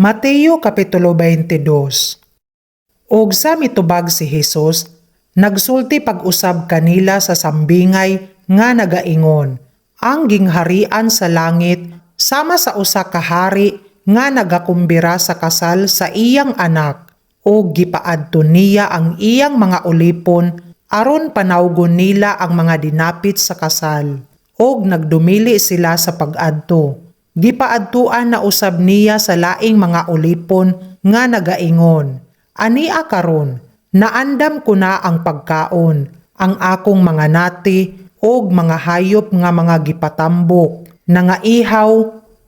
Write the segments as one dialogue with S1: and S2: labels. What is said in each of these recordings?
S1: Mateo Kapitulo 22. Og sa mitubag si Jesus, nagsulti pag-usab kanila sa sambingay nga nagaingon, ang gingharian sa langit sama sa usa ka hari nga nagakumbira sa kasal sa iyang anak, og gipaadto niya ang iyang mga ulipon aron panawgon nila ang mga dinapit sa kasal, og nagdumili sila sa pag-adto. Gipaadtuan na usab niya sa laing mga ulipon nga nagaingon, ania karon, naandam ko na ang pagkaon, ang akong mga nati, og mga hayop nga mga gipatambok, nangaihaw,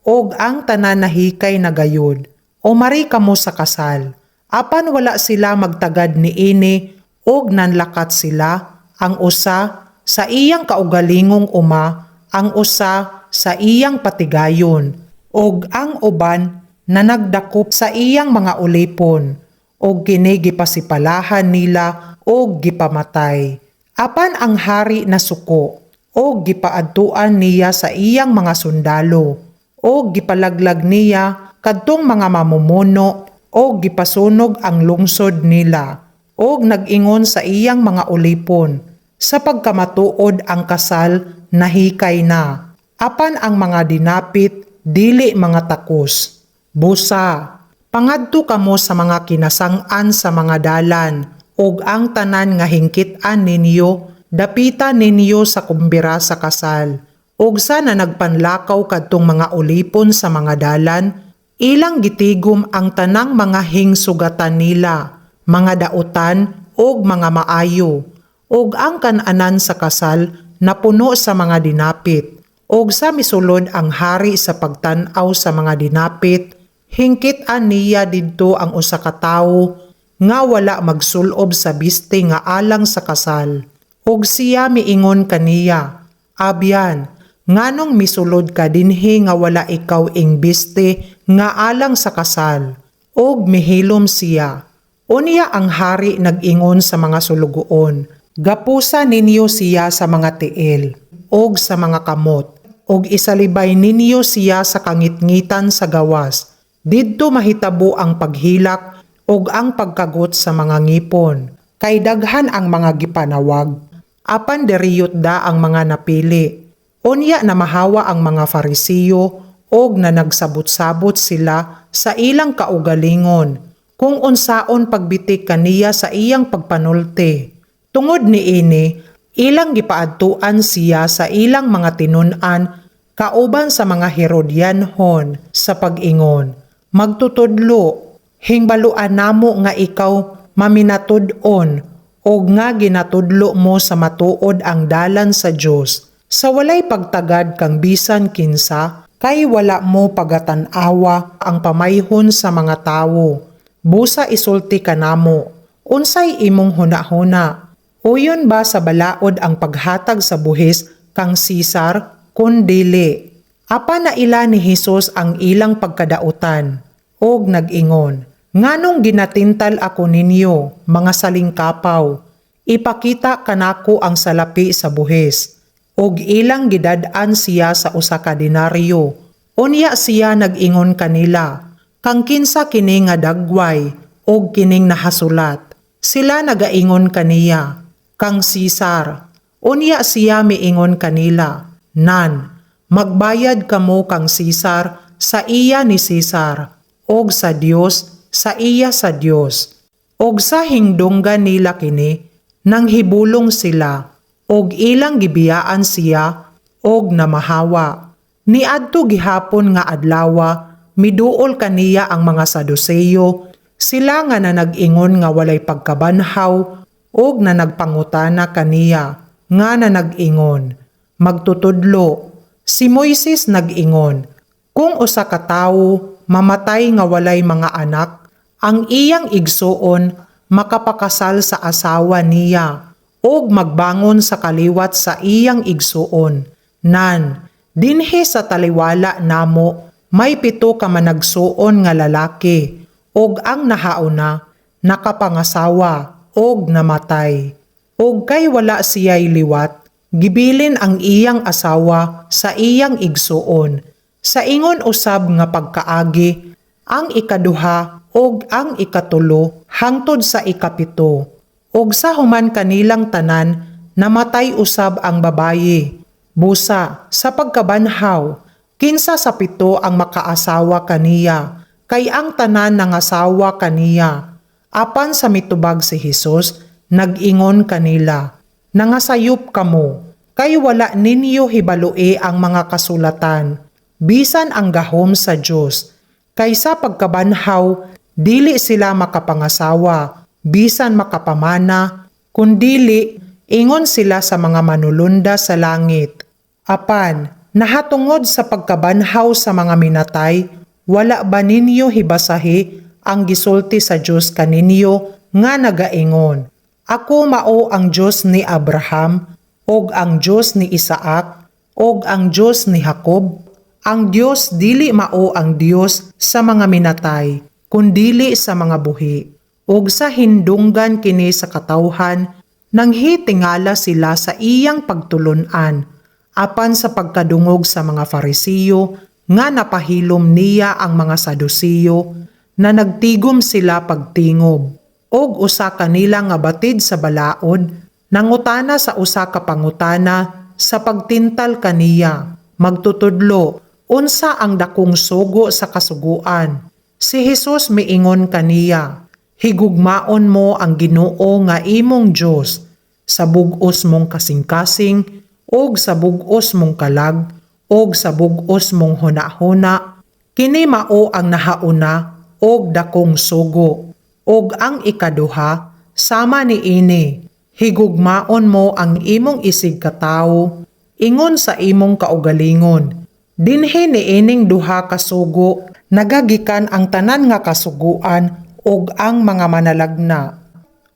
S1: og ang tanan na hikay na gayud. O mari kamo sa kasal, apan wala sila magtagad niini, og nanlakat sila, ang usa sa iyang kaugalingong uma, ang usa sa iyang patigayon, og ang uban na nagdakop sa iyang mga ulipon, og kini gipasipalahan nila og gipamatay. Apan ang hari na suko, og gipaadtuan niya sa iyang mga sundalo, og gipalaglag niya kadtong mga mamumuno, og gipasunog ang lungsod nila, og nag-ingon sa iyang mga ulipon, sa pagkamatuod ang kasal nahikay na. Apan ang mga dinapit, dili mga takos. Busa, pangadto kamo sa mga kinasang-an sa mga dalan, og ang tanan nga hingkit-an ninyo, dapita ninyo sa kumbira sa kasal. Og sana nagpanlakaw kadtong mga ulipon sa mga dalan, ilang gitigom ang tanang mga hingsugatan nila, mga dautan, og mga maayo, og ang kananan sa kasal napuno sa mga dinapit. Og sa misulod ang hari sa pagtan-aw sa mga dinapit, hingkit-an niya didto ang usa ka tawo nga wala magsulob sa biste nga alang sa kasal. Og siya miingon kaniya, abyan, nganong misulod ka dinhi nga wala ikaw ing biste nga alang sa kasal? Og mihilom siya. Unya ang hari nag-ingon sa mga sulugoon, gapusa ninyo siya sa mga tiil, og sa mga kamot, og isalibay ninyo siya sa kangitngitan sa gawas. Didto mahitabo ang paghilak og ang pagkagot sa mga ngipon, kay daghan ang mga gipanawag. Apan deriyot da ang mga napili. Unya na mahawa ang mga Farisiyo og na nagsabot-sabot sila sa ilang kaugalingon, kung unsaon pagbitik kaniya sa iyang pagpanulti. Tungod niini, ilang gipaadtuan siya sa ilang mga tinun-an kauban sa mga Herodianhon sa pag-ingon, magtutudlo, hingbaluan namo nga ikaw maminatud-on o nga ginatudlo mo sa matuod ang dalan sa Dios. Sa walay pagtagad kang bisan kinsa, kay wala mo pagatan-awa ang pamayhon sa mga tawo. Busa isulti ka namo, unsay imong hunahuna? Uyon ba sa balaod ang paghatag sa buhis kang Sisar, kun dili? Apa na ila ni Jesus ang ilang pagkadautan, og nag-ingon, nganong ginatintal ako ninyo, mga salingkapaw, ipakita kanako ang salapi sa buhis, og ilang gidad-an siya sa usa ka denaryo. Unya siya nag-ingon kanila, kang kinsa kini nga dagway, og kining nahasulat. Sila nagaingon kaniya, kang Sisar. Unya siya miingon kanila, nan, magbayad kamo kang Sisar sa iya ni Sisar, og sa Dios sa iya sa Dios. Og sa hingdunggan nila kini, nang hibulong sila, og ilang gibiyaan siya, og namahawa. Niadto gihapon nga adlawa, miduol kaniya ang mga Saduseyo, sila nga na nag-ingon nga walay pagkabanhaw, og na nagpangutana kaniya, nga na nag-ingon, magtutudlo. Si Moises nag-ingon, kung usa ka tawo mamatay nga walay mga anak, ang iyang igsuon makapakasal sa asawa niya, og magbangon sa kaliwat sa iyang igsuon. Nan, dinhi sa taliwala namo, may 7 ka managsuon nga lalaki, og ang nahauna, nakapangasawa, og namatay. Og kay wala siya'y liwat, gibilin ang iyang asawa sa iyang igsuon. Sa ingon usab nga pagkaagi, ang ikaduha ug ang ikatulo hangtod sa ikapito. Ug sa human kanilang tanan namatay usab ang babayi. Busa sa pagkabanhaw, kinsa sa pito ang makaasawa kaniya, kay ang tanan nangasawa kaniya. Apan sa mitubag si Hesus, nag-ingon kanila, nangasayop kamo, kay wala ninyo hibalue ang mga kasulatan, bisan ang gahom sa Dios. Kay sa pagkabanhaw, dili sila makapangasawa, bisan makapamana, kundili ingon sila sa mga manulunda sa langit. Apan, nahatungod sa pagkabanhaw sa mga minatay, wala ba ninyo hibasahi ang gisulti sa Dios kaninyo nga nagaingon, ako mao ang Dios ni Abraham, og ang Dios ni Isaac, og ang Dios ni Jacob. Ang Dios dili mao ang Dios sa mga minatay, kundili sa mga buhi. Ug sa hindunggan kini sa katawhan, nanghitingala sila sa iyang pagtulunan, apan sa pagkadungog sa mga Farisiyo, nga napahilom niya ang mga Sadusiyo, na nagtigom sila pagtingob. Og usa kanila nga batid sa balaod, nangutana sa usa ka pangutana sa pagtintal kaniya, magtutudlo, unsa ang dakong sugo sa kasuguan. Si Hesus miingon kaniya, higugmaon mo ang Ginoo nga imong Dios sa bug-os mong kasing-kasing, og sa bug-os mong kalag, og sa bug-os mong huna-huna. Kini mao ang nahauna og dakong sugo. Og ang ikaduha, sama ni ini, higugmaon mo ang imong isig katawo, ingon sa imong kaugalingon. Dinhi niining duha ka sugo, nagagikan ang tanan nga kasuguan og ang mga manalagna.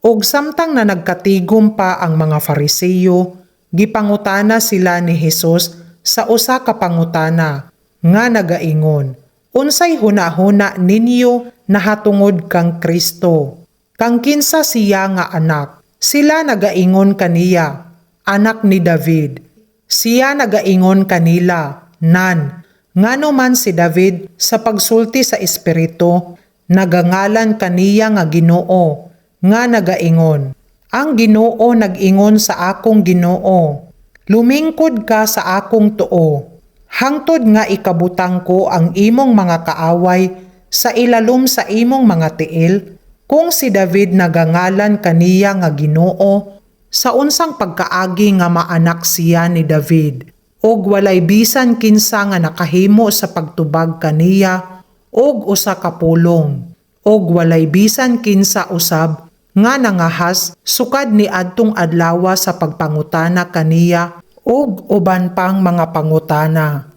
S1: Og samtang na nagkatigom pa ang mga Farisiyo, gipangutana sila ni Hesus sa usa ka pangutana nga nagaingon, unsay huna-huna ninyo nahatungod kang Kristo? Kang kinsa siya nga anak? Sila nagaingon kaniya, anak ni David. Siya nagaingon kanila, nan. Ngano man si David sa pagsulti sa Espiritu, nagangalan kaniya nga Ginoo, nga nagaingon, ang Ginoo nag-ingon sa akong Ginoo, lumingkod ka sa akong tuo, hangtod nga ikabutang ko ang imong mga kaaway sa ilalom sa imong mga tiil. Kung si David nagangalan kaniya nga Ginoo, sa unsang pagkaagi nga maanak siya ni David, og walay bisan kinsa nga nakahimo sa pagtubag kaniya, og usa ka pulong, og walay bisan kinsa usab nga nangahas sukad ni adtong adlaw sa pagpangutana kaniya, og uban pang mga pangutana.